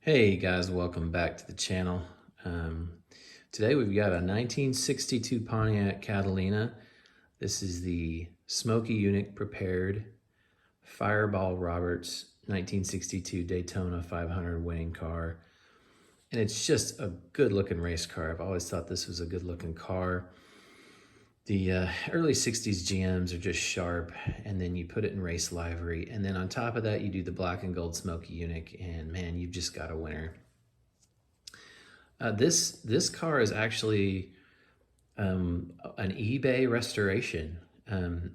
Hey guys, welcome back to the channel. Today we've got a 1962 Pontiac Catalina. This is the Smoky Unit prepared Fireball Roberts 1962 Daytona 500 winning car. And it's just a good looking race car. I've always thought this was a good looking car. The early 60s GMs are just sharp, and then you put it in race livery, and then on top of that you do the black and gold Smoky Unit, and man, you've just got a winner. This car is actually an eBay restoration.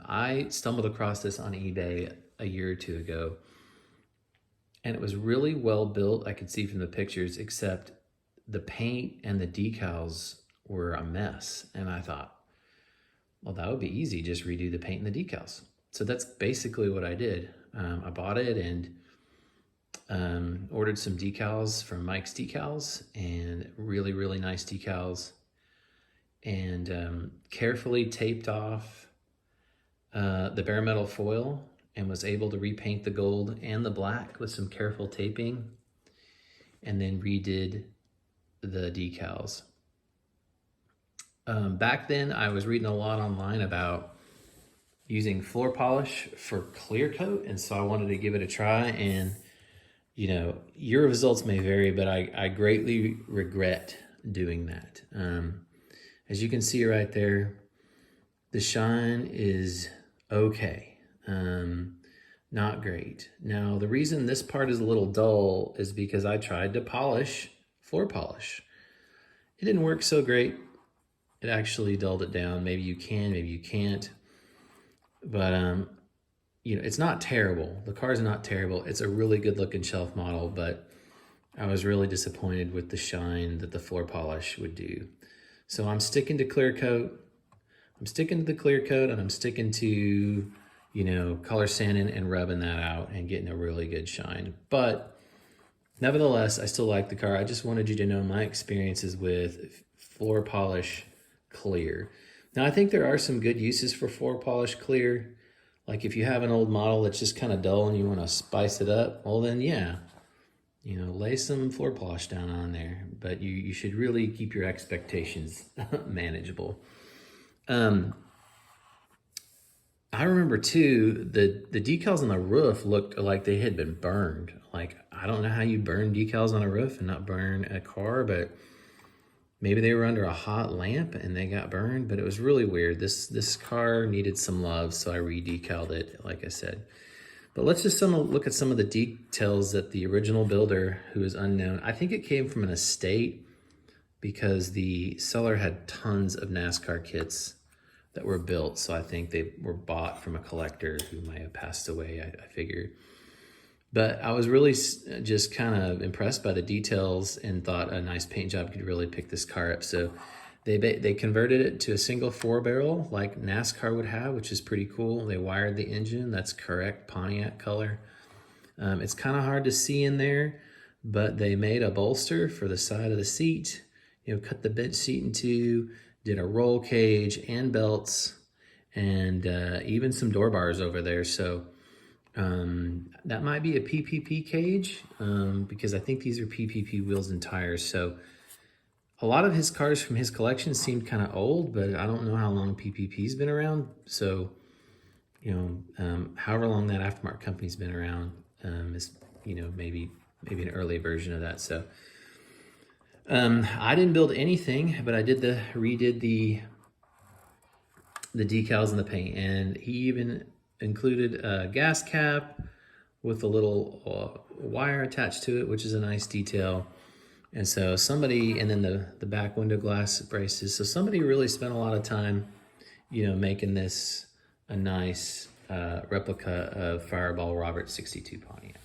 I stumbled across this on eBay a year or two ago, and it was really well built. I could see from the pictures, except the paint and the decals were a mess. And I thought, well, that would be easy, just redo the paint and the decals. So that's basically what I did. I bought it and ordered some decals from Mike's Decals, and really nice decals, and carefully taped off the bare metal foil, and was able to repaint the gold and the black with some careful taping, and then redid the decals. Back then I was reading a lot online about using floor polish for clear coat, and so I wanted to give it a try. And you know, your results may vary, but I greatly regret doing that. As you can see right there, the shine is okay, not great. Now, the reason this part is a little dull is because I tried to polish floor polish. It didn't work so great. It actually dulled it down. Maybe you can, maybe you can't. But you know, it's not terrible. The car's not terrible. It's a really good looking shelf model, but I was really disappointed with the shine that the floor polish would do. So I'm sticking to clear coat. I'm sticking to the clear coat, and I'm sticking to, you know, color sanding and rubbing that out and getting a really good shine. But nevertheless, I still like the car. I just wanted you to know my experiences with floor polish clear. Now, I think there are some good uses for floor polish clear. Like if you have an old model that's just kind of dull and you want to spice it up, well then yeah, you know, lay some floor polish down on there. But you should really keep your expectations manageable. I remember too, the decals on the roof looked like they had been burned. Like, I don't know how you burn decals on a roof and not burn a car, but maybe they were under a hot lamp and they got burned, but it was really weird. This car needed some love, so I re-decaled it, like I said. But let's just look at some of the details that the original builder, who is unknown, I think it came from an estate, because the seller had tons of NASCAR kits that were built. So I think they were bought from a collector who might have passed away, I figured. But I was really just kind of impressed by the details and thought a nice paint job could really pick this car up. So they converted it to a single 4-barrel like NASCAR would have, which is pretty cool. They wired the engine. That's correct Pontiac color. It's kind of hard to see in there, but they made a bolster for the side of the seat. You know, cut the bench seat in two, did a roll cage and belts, and even some door bars over there. So that might be a PPP cage, because I think these are PPP wheels and tires. So a lot of his cars from his collection seemed kind of old, but I don't know how long PPP's been around. So, you know, however long that aftermarket company's been around, is, you know, maybe an early version of that. So I didn't build anything, but I redid the decals and the paint, and he even included a gas cap with a little wire attached to it, which is a nice detail. And so somebody, and then the back window glass braces. So somebody really spent a lot of time, you know, making this a nice replica of Fireball Roberts 62 Pontiac.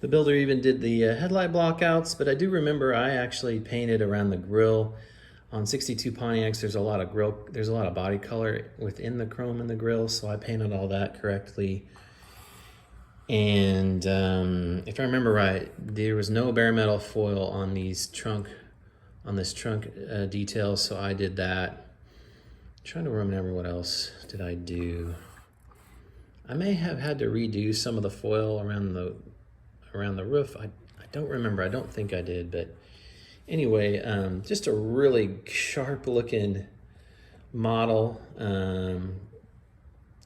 The builder even did the headlight blockouts, but I do remember I actually painted around the grille. On 62 Pontiacs, there's a lot of body color within the chrome in the grille, so I painted all that correctly. And if I remember right, there was no bare metal foil on this trunk detail, so I did that. I'm trying to remember what else did I do. I may have had to redo some of the foil around the roof. I don't remember. I don't think I did, but anyway, just a really sharp looking model,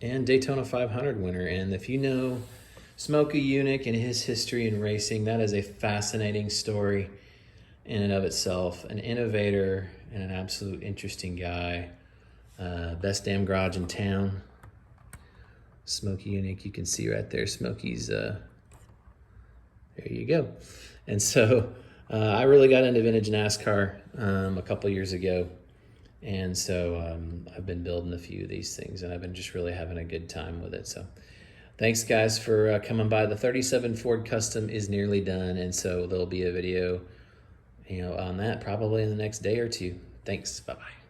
and Daytona 500 winner. And if you know Smokey Yunick and his history in racing, that is a fascinating story in and of itself. An innovator and an absolute interesting guy. Best damn garage in town. Smokey Yunick, you can see right there. Smokey's, there you go. And so I really got into vintage NASCAR a couple years ago. And so I've been building a few of these things, and I've been just really having a good time with it. So thanks, guys, for coming by. The 37 Ford Custom is nearly done, and so there'll be a video, on that probably in the next day or two. Thanks. Bye-bye.